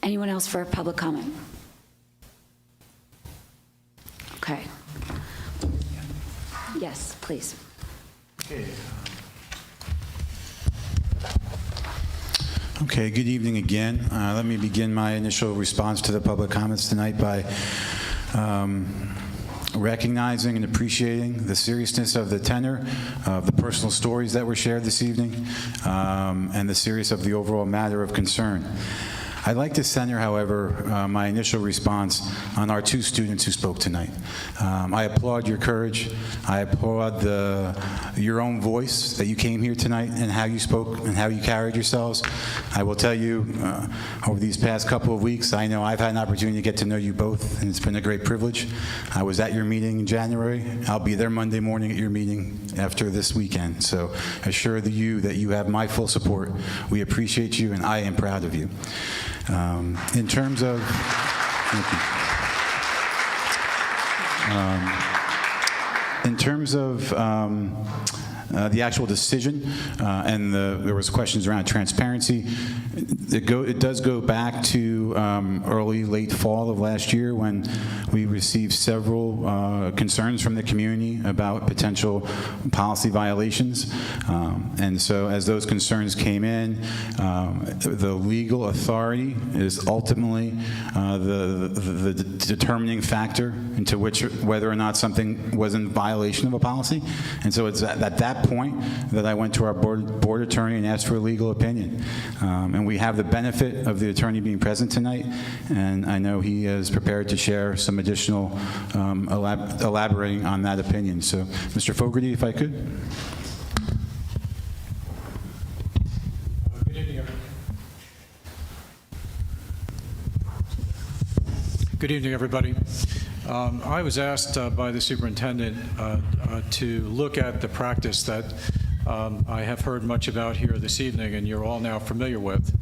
Anyone else for public comment? Okay. Yes, please. Okay, good evening again. Let me begin my initial response to the public comments tonight by recognizing and appreciating the seriousness of the tenor of the personal stories that were shared this evening and the seriousness of the overall matter of concern. I'd like to center, however, my initial response on our two students who spoke tonight. I applaud your courage. I applaud your own voice that you came here tonight and how you spoke and how you carried yourselves. I will tell you, over these past couple of weeks, I know I've had an opportunity to get to know you both, and it's been a great privilege. I was at your meeting in January. I'll be there Monday morning at your meeting after this weekend. So assure you that you have my full support. We appreciate you, and I am proud of you. In terms of, thank you. In terms of the actual decision, and there was questions around transparency. It does go back to late fall of last year when we received several concerns from the community about potential policy violations. And so as those concerns came in, the legal authority is ultimately the determining factor into whether or not something was in violation of a policy. And so it's at that point that I went to our board attorney and asked for a legal opinion. And we have the benefit of the attorney being present tonight, and I know he is prepared to share some additional elaborating on that opinion. So, Mr. Fogarty, if I could. Good evening, everyone. Good evening, everybody. I was asked by the superintendent to look at the practice that I have heard much about here this evening, and you're all now familiar with.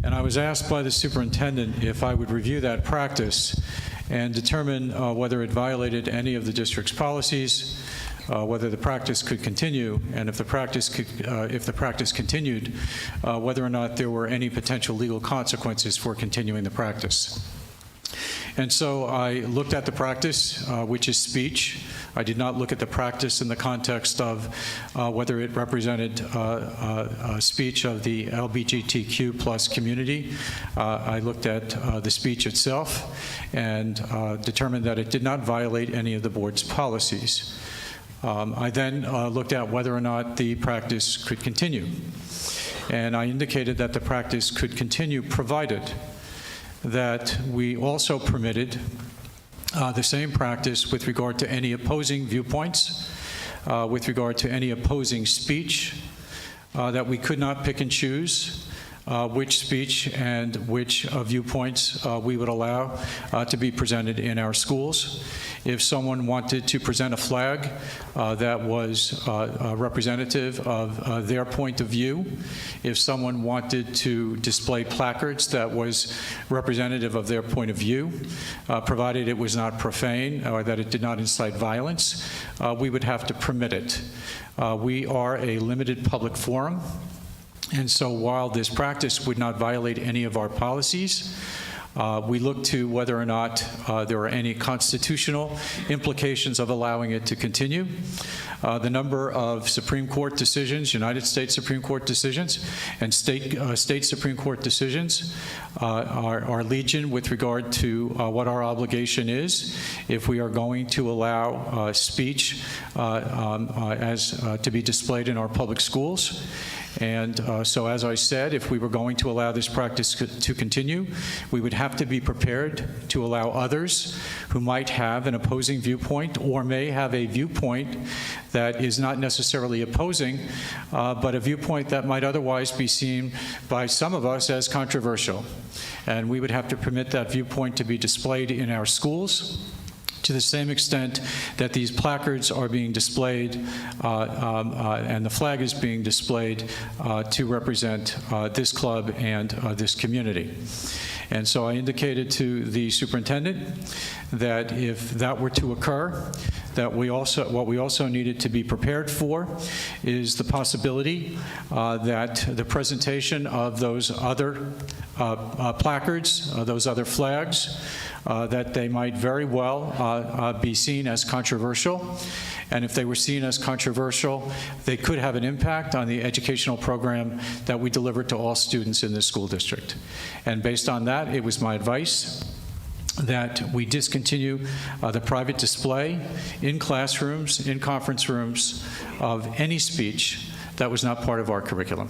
And I was asked by the superintendent if I would review that practice and determine whether it violated any of the district's policies, whether the practice could continue, and if the practice continued, whether or not there were any potential legal consequences for continuing the practice. And so I looked at the practice, which is speech. I did not look at the practice in the context of whether it represented speech of the LGBTQ plus community. I looked at the speech itself and determined that it did not violate any of the board's policies. I then looked at whether or not the practice could continue. And I indicated that the practice could continue provided that we also permitted the same practice with regard to any opposing viewpoints, with regard to any opposing speech, that we could not pick and choose which speech and which viewpoints we would allow to be presented in our schools. If someone wanted to present a flag that was representative of their point of view, if someone wanted to display placards that was representative of their point of view, provided it was not profane or that it did not incite violence, we would have to permit it. We are a limited public forum. And so while this practice would not violate any of our policies, we look to whether or not there are any constitutional implications of allowing it to continue. The number of Supreme Court decisions, United States Supreme Court decisions, and state Supreme Court decisions are legion with regard to what our obligation is if we are going to allow speech to be displayed in our public schools. And so, as I said, if we were going to allow this practice to continue, we would have to be prepared to allow others who might have an opposing viewpoint or may have a viewpoint that is not necessarily opposing, but a viewpoint that might otherwise be seen by some of us as controversial. And we would have to permit that viewpoint to be displayed in our schools, to the same extent that these placards are being displayed and the flag is being displayed to represent this club and this community. And so I indicated to the superintendent that if that were to occur, that what we also needed to be prepared for is the possibility that the presentation of those other placards, those other flags, that they might very well be seen as controversial. And if they were seen as controversial, they could have an impact on the educational program that we deliver to all students in this school district. And based on that, it was my advice that we discontinue the private display in classrooms, in conference rooms, of any speech that was not part of our curriculum.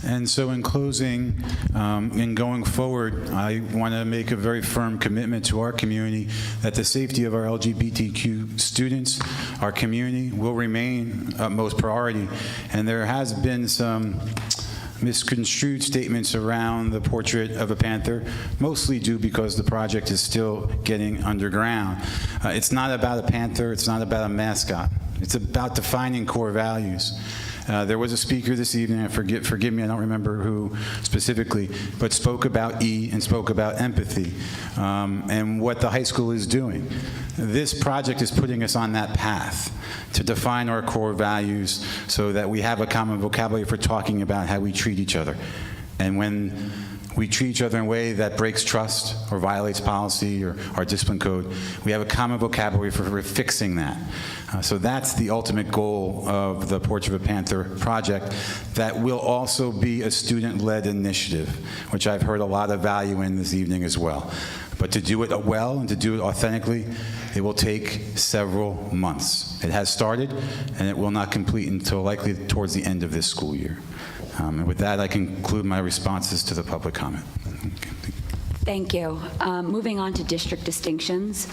And so in closing, in going forward, I want to make a very firm commitment to our community that the safety of our LGBTQ students, our community, will remain utmost priority. And there has been some misconstrued statements around the portrait of a panther, mostly due because the project is still getting underground. It's not about a panther, it's not about a mascot. It's about defining core values. There was a speaker this evening, forgive me, I don't remember who specifically, but spoke about E and spoke about empathy and what the high school is doing. This project is putting us on that path to define our core values so that we have a common vocabulary for talking about how we treat each other. And when we treat each other in a way that breaks trust or violates policy or our discipline code, we have a common vocabulary for fixing that. So that's the ultimate goal of the Portrait of a Panther project. That will also be a student-led initiative, which I've heard a lot of value in this evening as well. But to do it well and to do it authentically, it will take several months. It has started, and it will not complete until likely towards the end of this school year. And with that, I conclude my responses to the public comment. Thank you. Moving on to district distinctions.